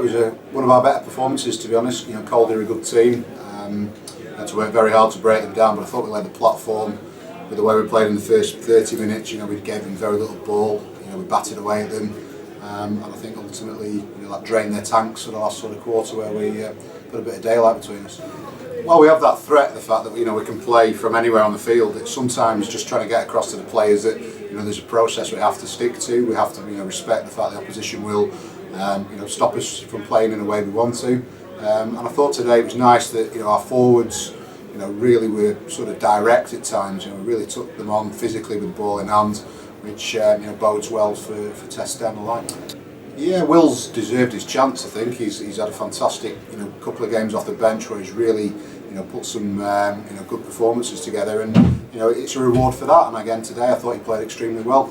thought it was one of our better performances, to be honest. You know, Caldy are a good team. Had to work very hard to break them down, but I thought we laid the platform with the way we played in the first 30 minutes. You know, we gave them very little ball. You know, we batted away at them, and I think ultimately, you know, that drained their tanks for the last sort of quarter, where we put a bit of daylight between us. Well, we have that threat, the fact that, you know, we can play from anywhere on the field. It's sometimes just trying to get across to the players that, you know, there's a process we have to stick to. We have to, you know, respect the fact the opposition will, you know, stop us from playing in the way we want to. And I thought today it was nice that, you know, our forwards, you know, really were sort of direct at times. You know, really took them on physically with the ball in hand, which you know, bodes well for tests down the line. Yeah, Will's deserved his chance. I think he's had a fantastic, you know, couple of games off the bench where he's really, you know, put some you know, good performances together, and you know, it's a reward for that. And again today, I thought he played extremely well.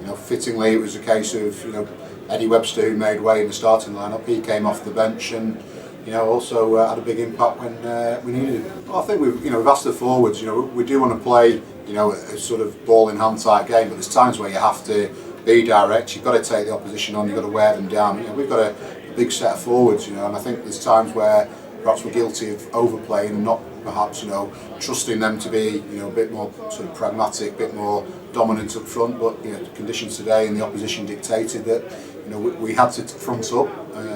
You know, fittingly, it was a case of, you know, Eddie Webster, who made way in the starting lineup, he came off the bench and, you know, also had a big impact when we needed it. Well, I think we've asked the forwards. You know, we do want to play, you know, a sort of ball in hand type game, but there's times where you have to be direct. You've got to take the opposition on. You've got to wear them down. You know, we've got a big set of forwards. You know, and I think there's times where perhaps we're guilty of overplaying and not perhaps, you know, trusting them to be, you know, a bit more sort of pragmatic, a bit more dominant up front. But you know, the conditions today and the opposition dictated that, you know, we had to front up,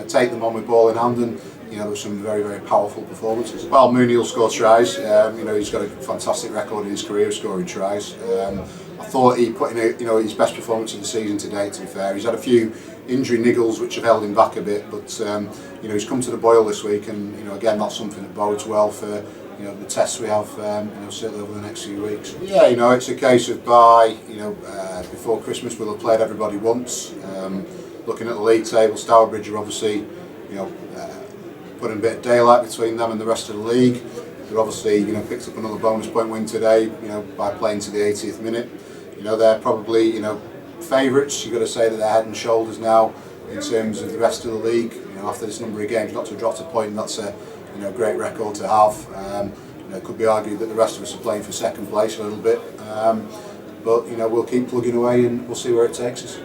take them on with ball in hand, and you know, there were some very, very powerful performances. Well, Mooney will score tries. You know, he's got a fantastic record in his career of scoring tries. I thought he put in you know, his best performance of the season to date. To be fair, he's had a few injury niggles which have held him back a bit, but you know, he's come to the boil this week, and you know, again, that's something that bodes well for, you know, the tests we have, you know, certainly over the next few weeks. Yeah, you know, it's a case of you know, before Christmas we'll have played everybody once. Looking at the league table, Stourbridge are obviously, you know, putting a bit of daylight between them and the rest of the league. They're obviously, you know, picked up another bonus point win today, you know, by playing to the 80th minute. You know, they're probably, you know, favourites. You've got to say that they're head and shoulders now in terms of the rest of the league. You know, after this number of games, not to have dropped a point, that's a, you know, great record to have. You know, it could be argued that the rest of us are playing for second place a little bit, but you know, we'll keep plugging away and we'll see where it takes us.